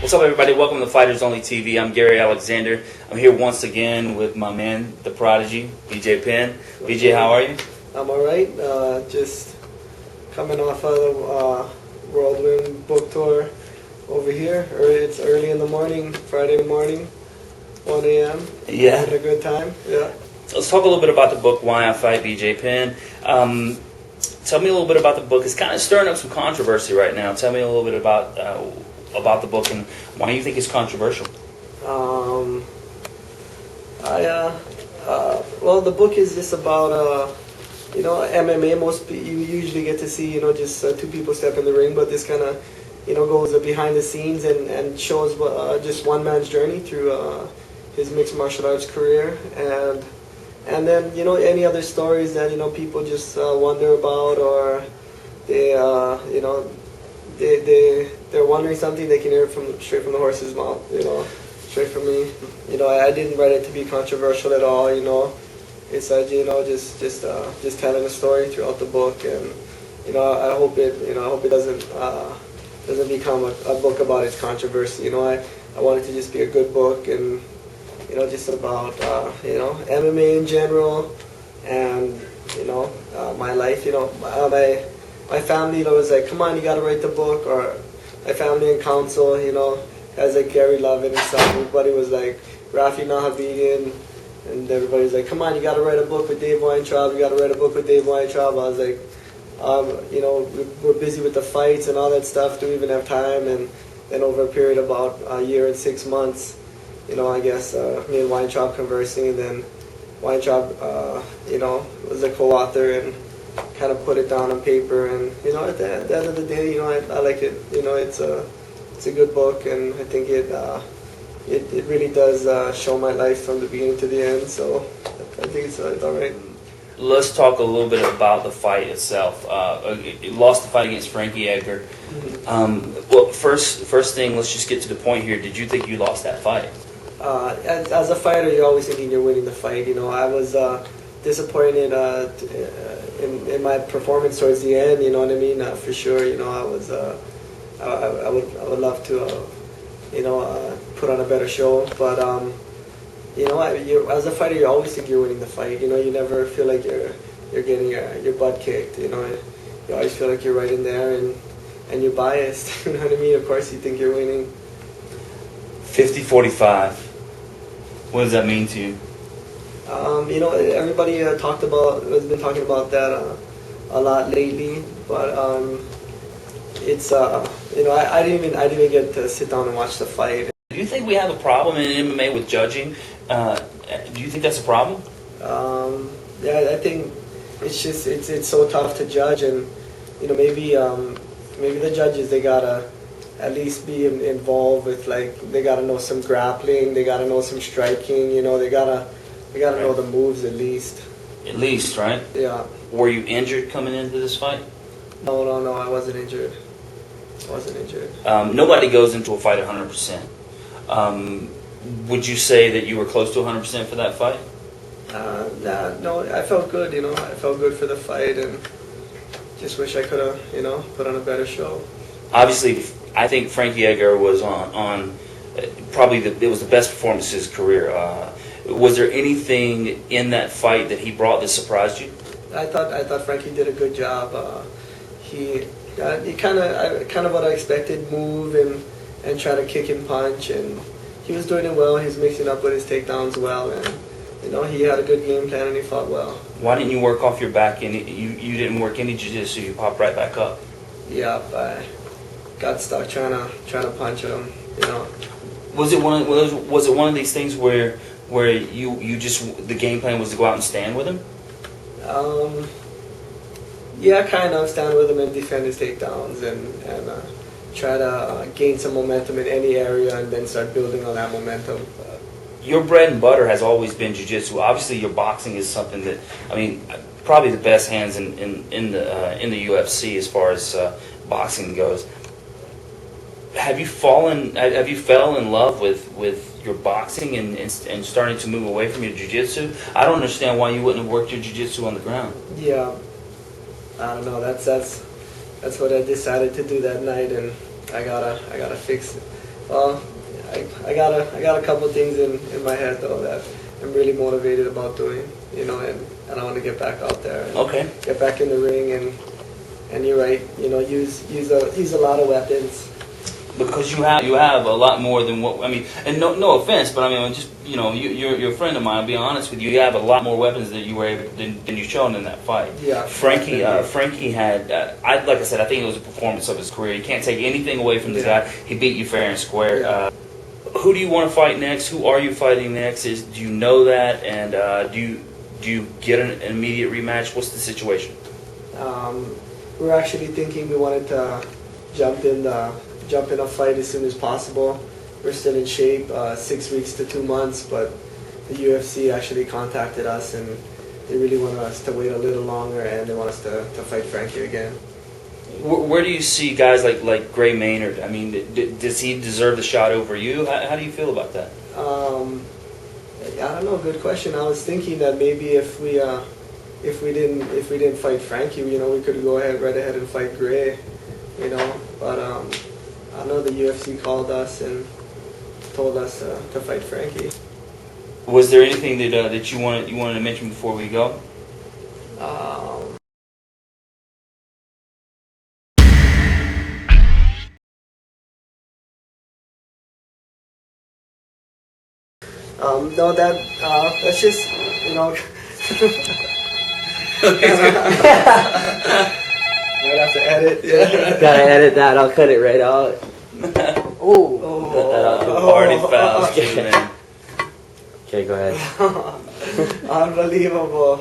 What's up, everybody? Welcome to Fighters Only TV. I'm Gary Alexander. I'm here once again with my man, the prodigy, BJ Penn. BJ, how are you? I'm alright. Just coming off of the Whirlwind book tour over here. It's early in the morning, Friday morning, 1 a.m. Yeah. Having a good time. Yeah. Let's talk a little bit about the book, Why I Fight, BJ Penn. Tell me a little bit about the book. It's kind of stirring up some controversy right now. Tell me a little bit about the book and why you think it's controversial. Well, the book is just about MMA. You usually get to see just two people step in the ring, but this kind of goes behind the scenes and shows just one man's journey through his mixed martial arts career, and then any other stories that people just wonder about, or they're wondering something, they can hear it straight from the horse's mouth, straight from me. I didn't write it to be controversial at all. It's just telling a story throughout the book, and I hope it doesn't become a book about its controversy. I want it to just be a good book, and just about MMA in general, and my life. My family was like, come on, you got to write the book. Or my family and counsel, guys like Gary Lovin and stuff, everybody was like, Rafi Nahabedian, and everybody's like, come on, you got to write a book with Dave Weintraub, you got to write a book with Dave Weintraub. I was like, we're busy with the fights and all that stuff, don't even have time. And then over a period of about a year and 6 months, I guess me and Weintraub conversing, and then Weintraub, was a co-author and kind of put it down on paper. And at the end of the day, I like it. It's a good book, and I think it really does show my life from the beginning to the end. So I think it's all right. Let's talk a little bit about the fight itself. You lost the fight against Frankie Edgar. Mm-hmm. Well, first thing, let's just get to the point here. Did you think you lost that fight? As a fighter, you're always thinking you're winning the fight. I was disappointed in my performance towards the end. You know what I mean? For sure. I was. I would love to. Put on a better show. But as a fighter, you always think you're winning the fight. You never feel like you're getting your butt kicked. You always feel like you're right in there, and you're biased. You know what I mean? Of course, you think you're winning. 50-45. What does that mean to you? Everybody has been talking about that a lot lately, but it's I didn't even get to sit down and watch the fight. Do you think we have a problem in MMA with judging? Do you think that's a problem? Yeah, I think it's so tough to judge, and maybe the judges, they gotta at least be involved with, like, they gotta know some grappling, they gotta know some striking, they gotta know the moves at least. At least, right? Yeah. Were you injured coming into this fight? No, I wasn't injured. Nobody goes into a fight 100%. Would you say that you were close to 100% for that fight? No, I felt good, I felt good for the fight, and just wish I could have, put on a better show. Obviously, I think Frankie Edgar was on probably it was the best performance of his career. Was there anything in that fight that he brought that surprised you? I thought Frankie did a good job. He kind of what I expected, move and try to kick and punch, and he was doing it well. He was mixing up with his takedowns well, and he had a good game plan, and he fought well. Why didn't you work off your back? And you didn't work any jiu-jitsu, you popped right back up. Yeah, I got stuck trying to punch him. Was it one of these things where you just, the game plan was to go out and stand with him? Yeah, kind of stand with him and defend his takedowns, and try to gain some momentum in any area, and then start building on that momentum. Your bread and butter has always been jiu-jitsu. Obviously, your boxing is something that, probably the best hands in the UFC as far as boxing goes. Have you fell in love with your boxing and starting to move away from your jiu-jitsu? I don't understand why you wouldn't have worked your jiu-jitsu on the ground. Yeah, I don't know. That's what I decided to do that night, and I gotta fix Well, I got a couple things in my head though that I'm really motivated about doing, you know, and I want to get back out there. And Okay. Get back in the ring and you're right, you know, use a lot of weapons. Because you have a lot more than what I mean, and no offense, but I mean just you're a friend of mine. I'll be honest with you. You have a lot more weapons than you were able than you shown in that fight. Yeah, Frankie had like I said, I think it was a performance of his career. You can't take anything away from the guy. He beat you fair and square. Yeah. Who do you want to fight next? Who are you fighting next? Do you know that? And do you get an immediate rematch? What's the situation? We're actually thinking we wanted to jump in a fight as soon as possible. We're still in shape, 6 weeks to 2 months, but the UFC actually contacted us and they really want us to wait a little longer and they want us to fight Frankie again. Where do you see guys like Gray Maynard? I mean, does he deserve the shot over you? How do you feel about that? I don't know. Good question. I was thinking that maybe if we didn't fight Frankie, you know, we could go right ahead and fight Gray, you know. But I know the UFC called us and told us to fight Frankie. Was there anything that you wanted to mention before we go? No, that's just, you know. Might have to edit. Yeah. Gotta edit that. I'll cut it right out. Oh, cut that out. The party fouls, man. Okay, go ahead. Unbelievable.